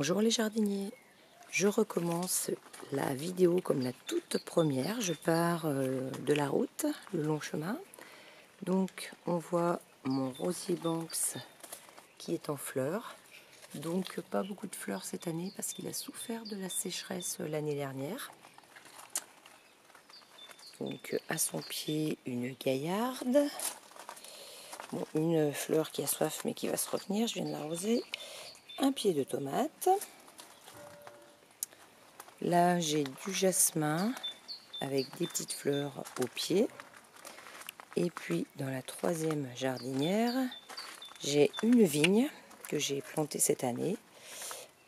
Bonjour les jardiniers, je recommence la vidéo comme la toute première. Je pars de la route, le long chemin. Donc on voit mon rosier Banks qui est en fleurs. Donc pas beaucoup de fleurs cette année parce qu'il a souffert de la sécheresse l'année dernière. Donc à son pied une gaillarde. Bon, une fleur qui a soif mais qui va se retenir, je viens de l'arroser. Un pied de tomate. Là, j'ai du jasmin avec des petites fleurs au pied. Et puis, dans la troisième jardinière, j'ai une vigne que j'ai plantée cette année,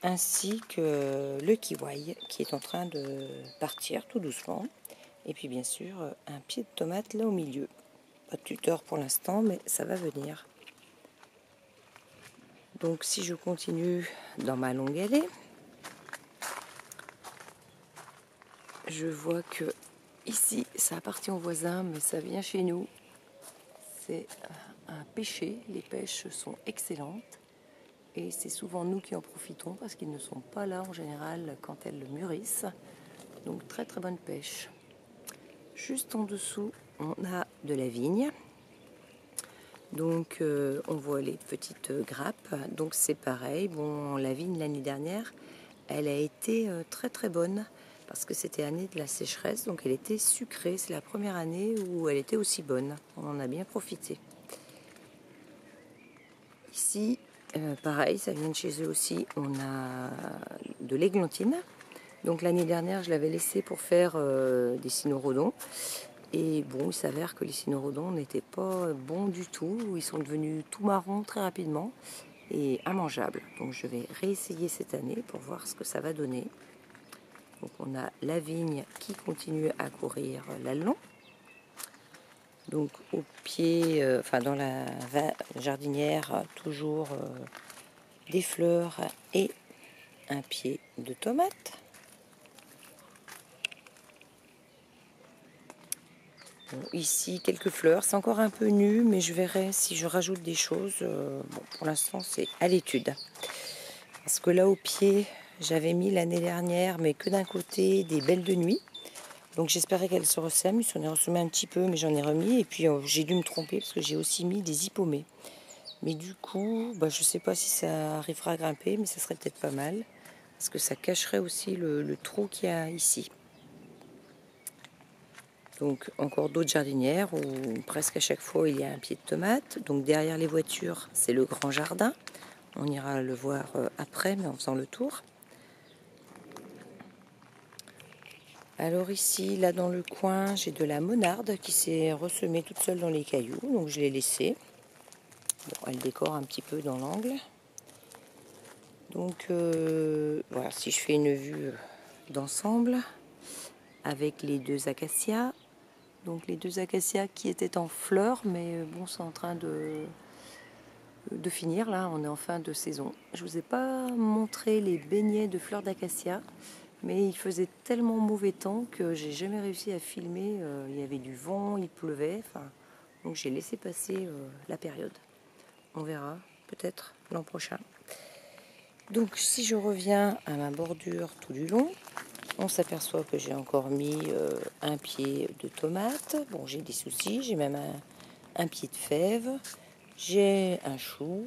ainsi que le kiwi qui est en train de partir tout doucement. Et puis, bien sûr, un pied de tomate là au milieu. Pas de tuteur pour l'instant, mais ça va venir. Donc, si je continue dans ma longue allée, je vois que ici, ça appartient aux voisins, mais ça vient chez nous. C'est un pêcher. Les pêches sont excellentes. Et c'est souvent nous qui en profitons parce qu'ils ne sont pas là en général quand elles mûrissent. Donc très très bonne pêche. Juste en dessous, on a de la vigne. Donc on voit les petites grappes. Donc c'est pareil. Bon, la vigne l'année dernière, elle a été très très bonne. Parce que c'était l'année de la sécheresse, donc elle était sucrée. C'est la première année où elle était aussi bonne. On en a bien profité. Ici, pareil, ça vient de chez eux aussi. On a de l'églantine. Donc l'année dernière, je l'avais laissé pour faire des cynorrhodons. Et bon, il s'avère que les cynorrhodons n'étaient pas bons du tout. Ils sont devenus tout marrons très rapidement et immangeables. Donc je vais réessayer cette année pour voir ce que ça va donner. Donc on a la vigne qui continue à courir là le long. Donc au pied, enfin dans la jardinière, toujours des fleurs et un pied de tomate. Bon, ici quelques fleurs, c'est encore un peu nu, mais je verrai si je rajoute des choses. Bon, pour l'instant c'est à l'étude. Parce que là au pied, j'avais mis l'année dernière, mais que d'un côté, des belles de nuit. Donc j'espérais qu'elles se ressèment. Ils s'en est ressemé un petit peu, mais j'en ai remis. Et puis j'ai dû me tromper parce que j'ai aussi mis des hippomées. Mais du coup, je ne sais pas si ça arrivera à grimper, mais ça serait peut-être pas mal. Parce que ça cacherait aussi le trou qu'il y a ici. Donc encore d'autres jardinières où presque à chaque fois il y a un pied de tomate. Donc derrière les voitures, c'est le grand jardin. On ira le voir après, mais en faisant le tour. Alors ici, là dans le coin, j'ai de la monarde qui s'est ressemée toute seule dans les cailloux. Donc je l'ai laissée. Bon, elle décore un petit peu dans l'angle. Donc voilà, si je fais une vue d'ensemble avec les deux acacias. Donc les deux acacias qui étaient en fleurs, mais bon, c'est en train de finir. Là, on est en fin de saison. Je vous ai pas montré les beignets de fleurs d'acacia, mais il faisait tellement mauvais temps que j'ai jamais réussi à filmer. Il y avait du vent, il pleuvait. Donc j'ai laissé passer la période. On verra peut-être l'an prochain. Donc si je reviens à ma bordure tout du long, on s'aperçoit que j'ai encore mis un pied de tomate. Bon, j'ai des soucis, j'ai même un pied de fève. J'ai un chou,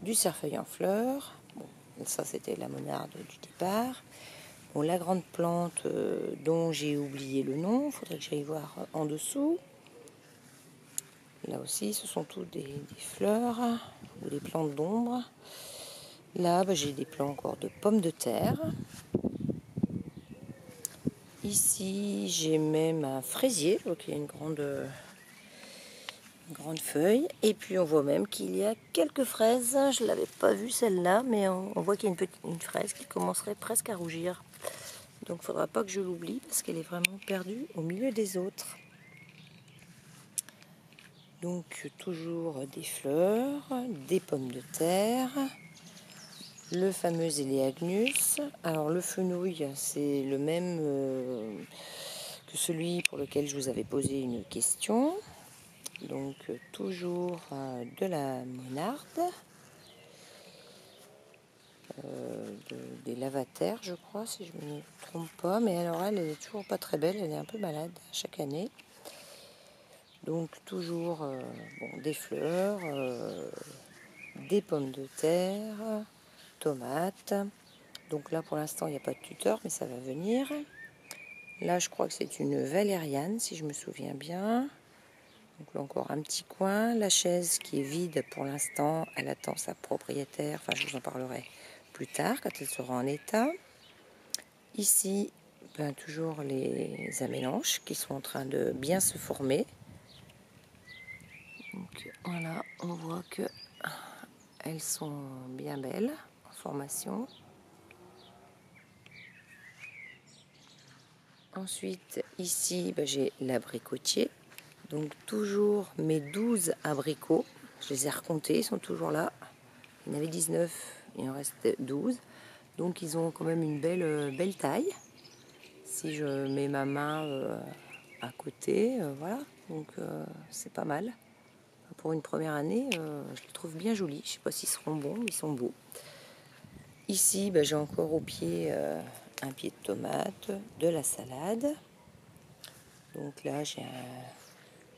du cerfeuil en fleurs. Bon, ça c'était la monarde du départ. Bon, la grande plante dont j'ai oublié le nom, il faudrait que j'aille voir en dessous. Là aussi, ce sont toutes des fleurs ou des plantes d'ombre. Là, j'ai des plants encore de pommes de terre. Ici, j'ai même un fraisier, donc il y a une grande feuille. Et puis, on voit même qu'il y a quelques fraises. Je ne l'avais pas vue celle-là, mais on voit qu'il y a une fraise qui commencerait presque à rougir. Donc, il ne faudra pas que je l'oublie parce qu'elle est vraiment perdue au milieu des autres. Donc, toujours des fleurs, des pommes de terre. Le fameux Eleagnus. Alors le fenouil, c'est le même que celui pour lequel je vous avais posé une question. Donc toujours de la monarde. des lavataires, je crois, si je ne me trompe pas. Mais alors elle est toujours pas très belle, elle est un peu malade chaque année. Donc toujours bon, des fleurs, des pommes de terre, tomates. Donc là pour l'instant il n'y a pas de tuteur, mais ça va venir. Là je crois que c'est une valériane si je me souviens bien. Donc là encore un petit coin. La chaise qui est vide pour l'instant, elle attend sa propriétaire. Enfin je vous en parlerai plus tard quand elle sera en état. Ici, ben, toujours les amélanches qui sont en train de bien se former. Donc voilà, on voit que elles sont bien belles en formation. Ensuite, ici, ben, j'ai l'abricotier. Donc toujours mes 12 abricots. Je les ai recomptés, ils sont toujours là. Il y en avait 19, il en reste 12. Donc ils ont quand même une belle taille. Si je mets ma main à côté, voilà. Donc c'est pas mal. Pour une première année, je les trouve bien jolis. Je ne sais pas s'ils seront bons, mais ils sont beaux. Ici, ben, j'ai encore au pied un pied de tomate, de la salade. Donc là, j'ai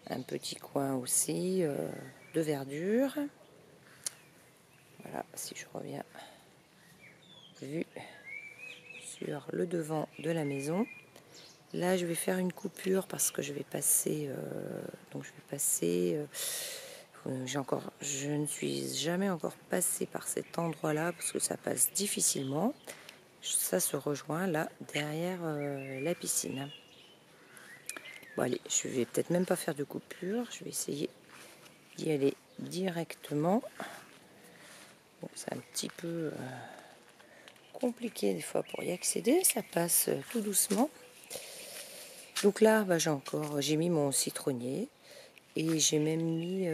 un petit coin aussi de verdure. Voilà, si je reviens vue sur le devant de la maison. Là, je vais faire une coupure parce que je vais passer. Je ne suis jamais encore passée par cet endroit-là parce que ça passe difficilement. Ça se rejoint là derrière la piscine. Bon allez, je vais peut-être même pas faire de coupure. Je vais essayer d'y aller directement. Bon, c'est un petit peu compliqué des fois pour y accéder. Ça passe tout doucement. Donc là, bah, j'ai mis mon citronnier et j'ai même mis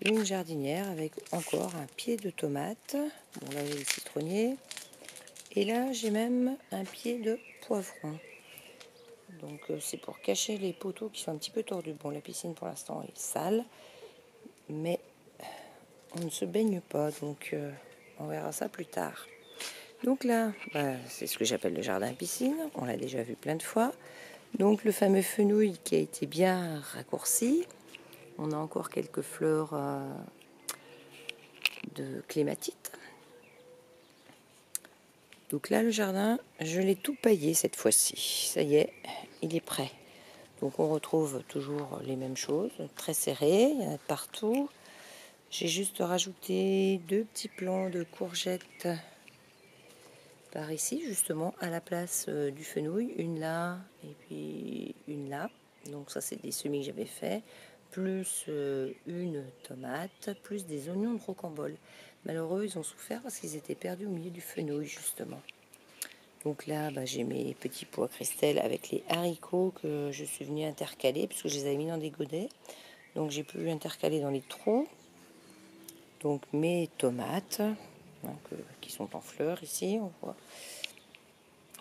une jardinière avec encore un pied de tomate. Bon là j'ai le citronnier. Et là j'ai même un pied de poivron. Donc c'est pour cacher les poteaux qui sont un petit peu tordus. Bon la piscine pour l'instant est sale. Mais on ne se baigne pas. Donc on verra ça plus tard. Donc là, bah, c'est ce que j'appelle le jardin piscine. On l'a déjà vu plein de fois. Donc le fameux fenouil qui a été bien raccourci. On a encore quelques fleurs de clématite. Donc là, le jardin, je l'ai tout paillé cette fois-ci. Ça y est, il est prêt. Donc on retrouve toujours les mêmes choses, très serrées, il y en a partout. J'ai juste rajouté 2 petits plants de courgettes par ici, justement, à la place du fenouil. Une là, et puis une là. Donc ça, c'est des semis que j'avais fait. Plus une tomate, plus des oignons de rocambole. Malheureux, ils ont souffert parce qu'ils étaient perdus au milieu du fenouil, justement. Donc là, bah, j'ai mes petits pois Christelle avec les haricots que je suis venue intercaler, puisque je les avais mis dans des godets. Donc j'ai pu intercaler dans les trous. Donc mes tomates, donc, qui sont en fleurs ici, on voit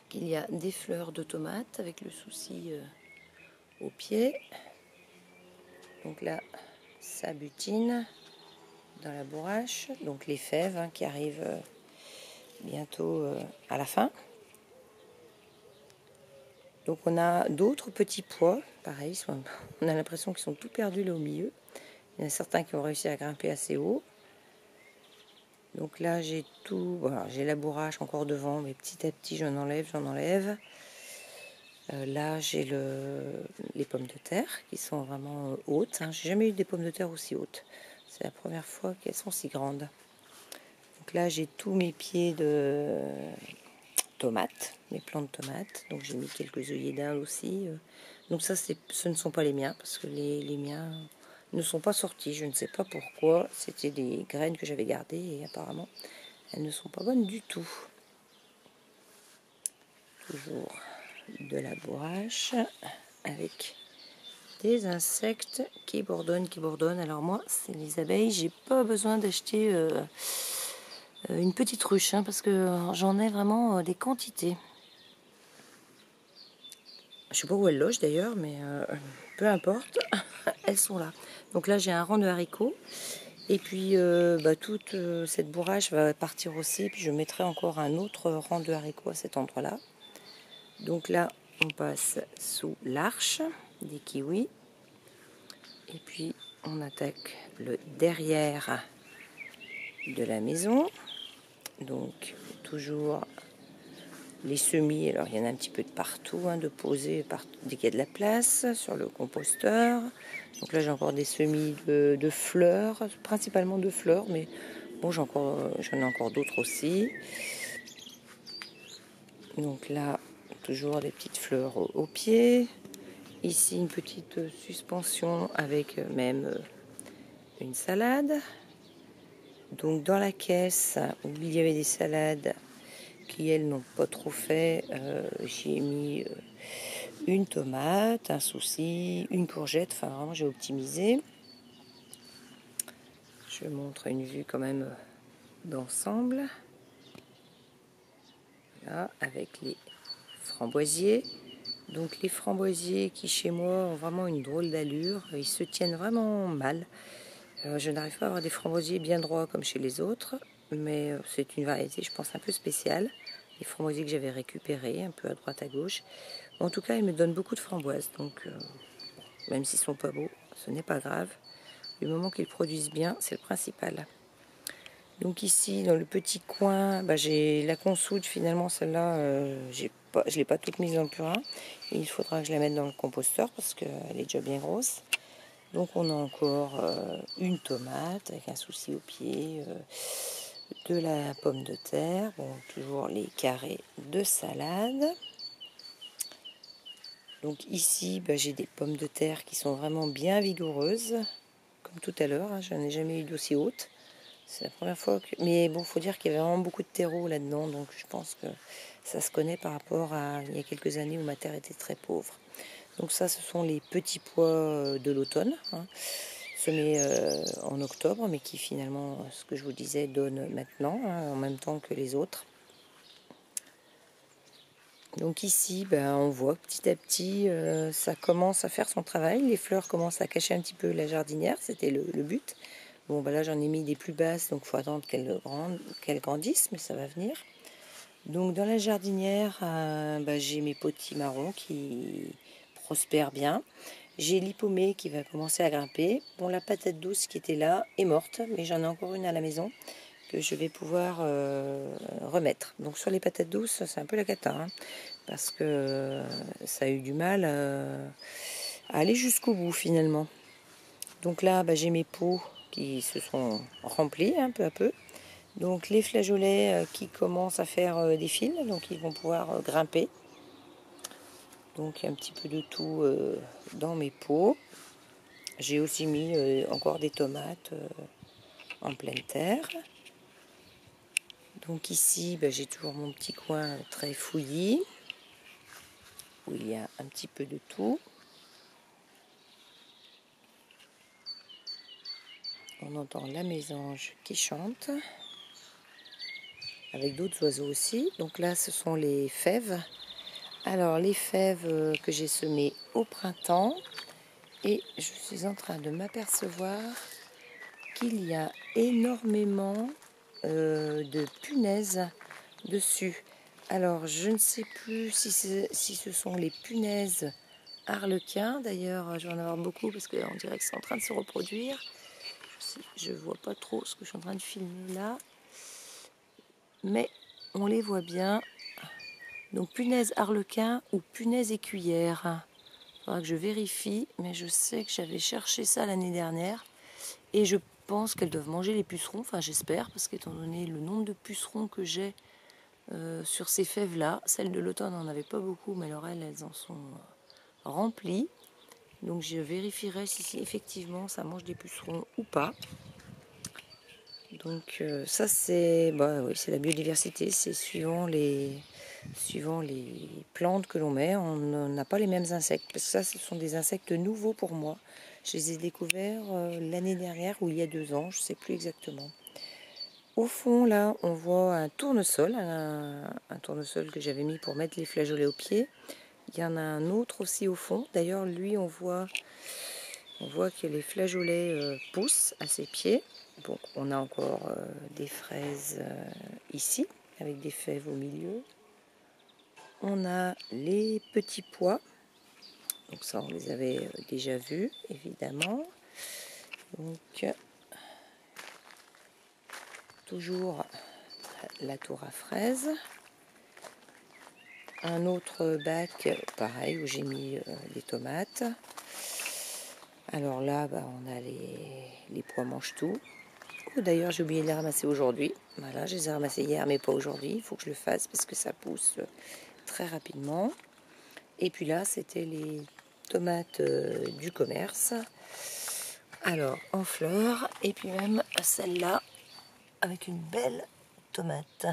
qu'il y a des fleurs de tomates avec le souci au pied. Donc là, ça butine dans la bourrache. Donc les fèves hein, qui arrivent bientôt à la fin. Donc on a d'autres petits pois, pareil, on a l'impression qu'ils sont tout perdus là au milieu. Il y en a certains qui ont réussi à grimper assez haut. Donc là j'ai tout, voilà, j'ai la bourrache encore devant, mais petit à petit j'en enlève. Là j'ai les pommes de terre qui sont vraiment hautes. Hein. J'ai jamais eu des pommes de terre aussi hautes. C'est la première fois qu'elles sont si grandes. Donc là j'ai tous mes pieds de tomates, mes plants de tomates. Donc j'ai mis quelques œillets d'Inde aussi. Donc ça, ce ne sont pas les miens, parce que les miens ne sont pas sortis. Je ne sais pas pourquoi. C'était des graines que j'avais gardées et apparemment, elles ne sont pas bonnes du tout. Toujours de la bourrache avec des insectes qui bourdonnent. Alors moi, c'est les abeilles. J'ai pas besoin d'acheter une petite ruche, hein, parce que j'en ai vraiment des quantités. Je sais pas où elles logent d'ailleurs, mais peu importe, elles sont là. Donc là, j'ai un rang de haricots Et puis toute cette bourrage va partir aussi. Puis je mettrai encore un autre rang de haricots à cet endroit-là. Donc là, on passe sous l'arche des kiwis. Et puis on attaque le derrière de la maison. Donc toujours les semis, alors il y en a un petit peu de partout, de poser dès qu'il y a de la place sur le composteur. Donc là j'ai encore des semis de fleurs, principalement de fleurs, mais bon j'en ai encore d'autres aussi. Donc là toujours des petites fleurs au pied. Ici une petite suspension avec même une salade. Donc dans la caisse où il y avait des salades qui elles n'ont pas trop fait, j'ai mis une tomate, un souci, une courgette, enfin vraiment j'ai optimisé. Je montre une vue quand même d'ensemble. Là, avec les framboisiers. Donc les framboisiers qui chez moi ont vraiment une drôle d'allure, ils se tiennent vraiment mal. Je n'arrive pas à avoir des framboisiers bien droits comme chez les autres, mais c'est une variété je pense un peu spéciale. Les framboisiers que j'avais récupérés un peu à droite à gauche. En tout cas, ils me donnent beaucoup de framboises, donc même s'ils sont pas beaux, ce n'est pas grave. Du moment qu'ils produisent bien, c'est le principal. Donc ici, dans le petit coin, j'ai la consoude. Finalement, celle-là, je ne l'ai pas toute mise dans le purin. Et il faudra que je la mette dans le composteur parce qu'elle est déjà bien grosse. Donc on a encore une tomate avec un souci au pied, de la pomme de terre, bon, toujours les carrés de salade. Donc ici, j'ai des pommes de terre qui sont vraiment bien vigoureuses, comme tout à l'heure, je n'en ai jamais eu d'aussi haute. C'est la première fois que... Mais bon, faut dire qu'il y avait vraiment beaucoup de terreau là-dedans, donc je pense que ça se connaît par rapport à il y a quelques années où ma terre était très pauvre. Donc ça, ce sont les petits pois de l'automne, semés en octobre, mais qui finalement, ce que je vous disais, donnent maintenant, en même temps que les autres. Donc ici, on voit petit à petit, ça commence à faire son travail. Les fleurs commencent à cacher un petit peu la jardinière, c'était le but. Bon, là j'en ai mis des plus basses, donc il faut attendre qu'elles grandissent, mais ça va venir. Donc dans la jardinière, j'ai mes potimarrons qui prospèrent bien. J'ai l'hypomée qui va commencer à grimper. Bon, la patate douce qui était là est morte, mais j'en ai encore une à la maison que je vais pouvoir remettre. Donc sur les patates douces, c'est un peu la cata, parce que ça a eu du mal à aller jusqu'au bout finalement. Donc là, j'ai mes pots qui se sont remplis peu à peu. Donc les flageolets qui commencent à faire des fils, donc ils vont pouvoir grimper. Donc il y a un petit peu de tout dans mes pots. J'ai aussi mis encore des tomates en pleine terre. Donc ici, j'ai toujours mon petit coin très fouillis, où il y a un petit peu de tout. On entend la mésange qui chante, avec d'autres oiseaux aussi. Donc là, ce sont les fèves. Alors, les fèves que j'ai semées au printemps. Et je suis en train de m'apercevoir qu'il y a énormément de punaises dessus. Alors, je ne sais plus si ce sont les punaises arlequins. D'ailleurs, je vais en avoir beaucoup parce qu'on dirait que c'est en train de se reproduire. Je ne vois pas trop ce que je suis en train de filmer là. Mais on les voit bien. Donc, punaises arlequins ou punaises écuyères. Il faudra que je vérifie, mais je sais que j'avais cherché ça l'année dernière. Et je pense qu'elles doivent manger les pucerons, enfin j'espère, parce qu'étant donné le nombre de pucerons que j'ai sur ces fèves-là, celles de l'automne n'en avaient pas beaucoup, mais alors elles en sont remplies. Donc je vérifierai si effectivement ça mange des pucerons ou pas. Donc ça c'est oui, c'est la biodiversité, c'est suivant les plantes que l'on met, on n'a pas les mêmes insectes. Parce que ça, ce sont des insectes nouveaux pour moi. Je les ai découverts l'année dernière ou il y a 2 ans, je ne sais plus exactement. Au fond, là, on voit un tournesol, un tournesol que j'avais mis pour mettre les flageolets au pied. Il y en a un autre aussi au fond. D'ailleurs, lui, on voit On voit que les flageolets poussent à ses pieds. Donc on a encore des fraises ici, avec des fèves au milieu. On a les petits pois. Donc ça, on les avait déjà vus, évidemment. Donc, toujours la tour à fraises. Un autre bac, pareil, où j'ai mis des tomates. Alors là, on a les pois mange-tout. Oh, d'ailleurs, j'ai oublié de les ramasser aujourd'hui. Voilà, je les ai ramassés hier, mais pas aujourd'hui. Il faut que je le fasse parce que ça pousse très rapidement. Et puis là, c'était les tomates du commerce. Alors, en fleurs. Et puis même celle-là, avec une belle tomate.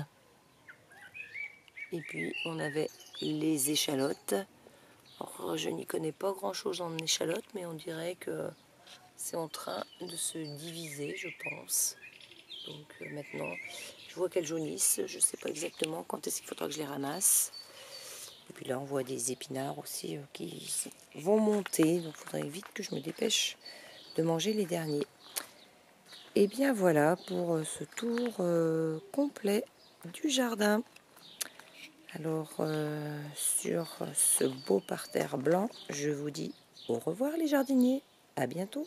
Et puis, on avait les échalotes. Alors, je n'y connais pas grand-chose en échalotes, mais on dirait que c'est en train de se diviser, je pense. Donc maintenant, je vois qu'elles jaunissent. Je ne sais pas exactement quand est-ce qu'il faudra que je les ramasse. Et puis là, on voit des épinards aussi qui vont monter. Donc, il faudrait vite que je me dépêche de manger les derniers. Et bien voilà pour ce tour complet du jardin. Alors, sur ce beau parterre blanc, je vous dis au revoir les jardiniers. À bientôt.